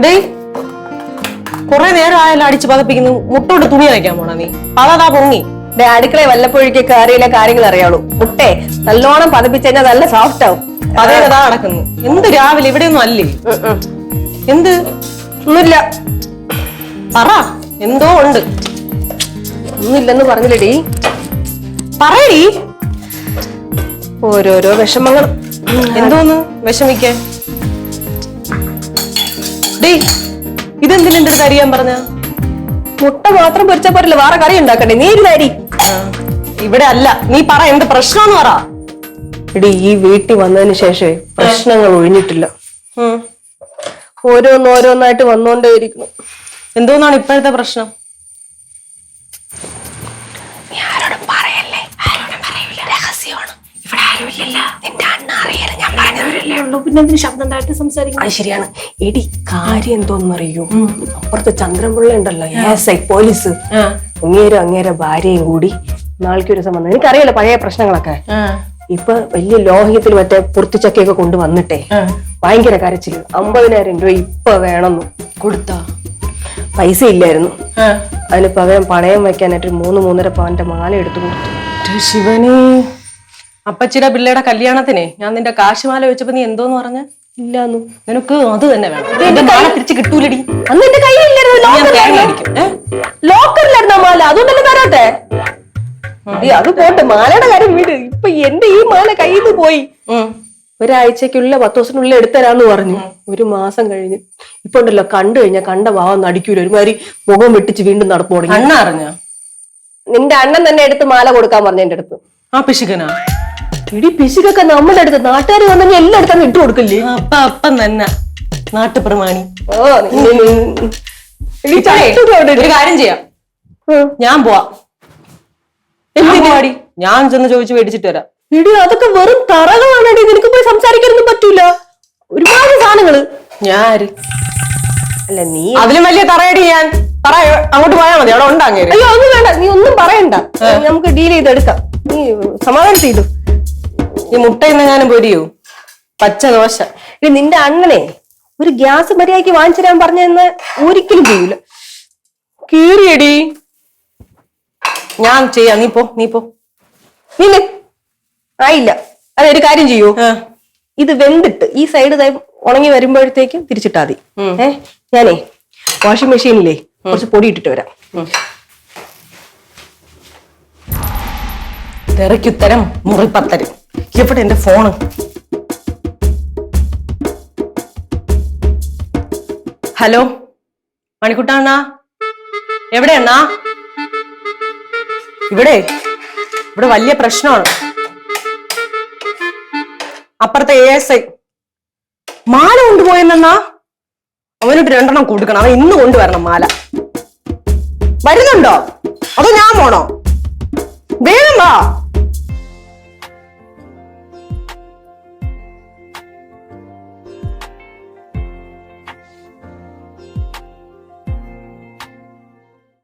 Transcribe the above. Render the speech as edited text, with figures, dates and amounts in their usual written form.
ഡേയ് കുറെ നേരം ആയാലും അടിച്ച് പതപ്പിക്കുന്നു. മുട്ടോട്ട് തുണി വയ്ക്കാൻ പോണ നീ പതാ പൊങ്ങി. അടുക്കളയെ വല്ലപ്പോഴേക്ക് കയറിയില്ല കാര്യങ്ങൾ അറിയാളൂ. മുട്ടേ നല്ലോണം പതപ്പിച്ച് കഴിഞ്ഞാൽ നല്ല സോഫ്റ്റ് ആവും. അതേ കഥാ നടക്കുന്നു. എന്ത് രാവിലെ ഇവിടെയൊന്നും അല്ലേ? എന്ത് ഒന്നുമില്ല, പറ. എന്തോ ഉണ്ട്. ഒന്നുമില്ലെന്ന് പറഞ്ഞില്ലടി. പറയടി. ഓരോരോ വിഷമങ്ങൾ. എന്തോന്ന് വിഷമിക്കാൻ? ഡേയ് ഇതെന്തിനാ എന്റെ അടുത്ത് അറിയാൻ പറഞ്ഞ? മുട്ട മാത്രം പൊരിച്ചാ പോരല്ലോ, വേറെ കറി ഉണ്ടാക്കണ്ടേ? നീ ഇരുന്നാരി. ഇവിടെ അല്ല, നീ പറ എന്ത് പ്രശ്നം പറ. എടി ഈ വീട്ടിൽ വന്നതിന് ശേഷമേ പ്രശ്നങ്ങൾ ഒഴിഞ്ഞിട്ടില്ല. ഓരോന്നോരോന്നായിട്ട് വന്നോണ്ടേയിരിക്കുന്നു. എന്തോന്നാണ് ഇപ്പോഴത്തെ പ്രശ്നം? ആരോടും പറയല്ലേ, ആരോടും പറയൂല, രഹസ്യമാണ്. ഇവിടെ ആരുമില്ലല്ലോ, നിന്റെ അണ്ണ അറിയാലോ, ഞാൻ പറഞ്ഞതല്ലേ ഉള്ളൂ. പിന്നെ എന്തിന് ശബ്ദം താഴ്ത്തി സംസാരിക്കും? അത് ശരിയാണ്. എടി കാര്യം എന്തോന്നറിയോ, അപ്പുറത്തെ ചന്ദ്രൻപിള്ള ഉണ്ടല്ലോ, ASI പോലീസ്, അങ്ങേരെ ഭാര്യയും കൂടി നാളേക്കൊരു ദിവസം വന്നു. എനിക്കറിയാലോ പഴയ പ്രശ്നങ്ങളൊക്കെ. ഇപ്പൊ വലിയ ലോഹ്യത്തിൽ മറ്റേ പുറത്തുചക്കയൊക്കെ കൊണ്ടുവന്നിട്ടേ ഭയങ്കര കരച്ചില്. 50,000 രൂപ ഇപ്പൊ വേണമെന്നു. കൊടുത്താ പൈസ ഇല്ലായിരുന്നു. അതിന് പകരം പണയം വെക്കാനായിട്ട് 3-3.5 പവന്റെ മാല എടുത്തു കൊടുത്തു. ശിവനെ, അപ്പച്ചിയുടെ പിള്ളയുടെ കല്യാണത്തിനെ ഞാൻ നിന്റെ കാശുമാല വെച്ചപ്പോ നീ എന്തോന്ന് പറഞ്ഞ? ഇല്ലാന്നു. നിനക്ക് അത് തന്നെ വേണം. തിരിച്ച് കിട്ടൂലടി. അന്ന് എന്റെ കയ്യിലില്ലായിരുന്നു, ലോക്കറിലായിരുന്നു മാല. അതുകൊണ്ടല്ലേ തരാത്തെ. അത് പോട്ടെ, മാലയുടെ കാര്യം വീട്. ഇപ്പൊ എന്റെ ഈ മാല കയ്യിൽ നിന്ന് പോയി. ഒരാഴ്ചക്കുള്ള 10 ദിവസത്തിനുള്ളിൽ എടുത്തരാന്ന് പറഞ്ഞു. 1 മാസം കഴിഞ്ഞ് ഇപ്പൊ ഉണ്ടല്ലോ, കണ്ടു കഴിഞ്ഞാൽ കണ്ട ഭാവം നടിക്കൂല, ഒരുമാതിരി മുഖം വെട്ടിച്ച് വീണ്ടും നടന്നു തുടങ്ങി. അണ്ണ അറിഞ്ഞ? നിന്റെ അണ്ണൻ തന്നെ എടുത്ത് മാല കൊടുക്കാൻ പറഞ്ഞു എന്റെ അടുത്ത്. ആ പിശുക്കനാ? ഇടി പിശുക്കൊക്കെ നമ്മുടെ അടുത്ത്. നാട്ടുകാർ വന്നു എല്ലായിടത്തും ഇട്ടു കൊടുക്കില്ലേ? അപ്പം തന്നെ നാട്ടുപ്രമാണി. ഒരു കാര്യം ചെയ്യാം, ഞാൻ പോവാ. എന്തിനാടി? ഞാൻ ചെന്ന് ചോദിച്ചു മേടിച്ചിട്ട് വരാം. ഇടി അതൊക്കെ വെറും തറകളാണ്. നിനക്ക് പോയി സംസാരിക്കാനൊന്നും പറ്റൂല. ഒരുപാട് സാധനങ്ങള്. ഞാൻ അല്ല, നീ അതിലും വലിയ തറയടി. ഞാൻ പറ, അങ്ങോട്ട് പോയാ മതി, അവിടെ ഉണ്ടാങ്ങ. അയ്യോ ഒന്നും വേണ്ട, നീ ഒന്നും പറയണ്ട. നമുക്ക് ഡീൽ ചെയ്തെടുക്കാം. നീ സമാധാനം ചെയ്തു. ഈ മുട്ട ഇന്നെങ്ങാനും പൊരിയോ? പച്ച ദോശ. ഇനി നിന്റെ അണ്ണനെ ഒരു ഗ്യാസ് മര്യാദയ്ക്ക് വാങ്ങിച്ചു തരാൻ പറഞ്ഞെന്ന് ഒരിക്കലും ചെയ്യൂല. കീറിയടി. ഞാൻ ചെയ്യാം, നീ പോ. നീ ആയില്ല. അതൊരു കാര്യം ചെയ്യൂ, ഇത് വെന്തിട്ട് ഈ സൈഡ് ഉണങ്ങി വരുമ്പോഴത്തേക്കും തിരിച്ചിട്ടാ മതി. ഞാനേ വാഷിംഗ് മെഷീനിലേ കുറച്ച് പൊടി ഇട്ടിട്ട് വരാം. തിരക്കുത്തരം മുറിപ്പത്തരം. എവിടെ എന്റെ ഫോണ്? ഹലോ മണിക്കുട്ടാണ്ണ, എവിടെയാണ്ണാ? ഇവിടെ വലിയ പ്രശ്നമാണ്. അപ്പുറത്തെ ASI മാല കൊണ്ടുപോയെന്നാ. അവനോട്ട് 2 എണ്ണം കൊടുക്കണം. അവൻ ഇന്ന് കൊണ്ടുവരണം മാല. വരുന്നുണ്ടോ അതോ ഞാൻ പോണോ? വേഗം വാ.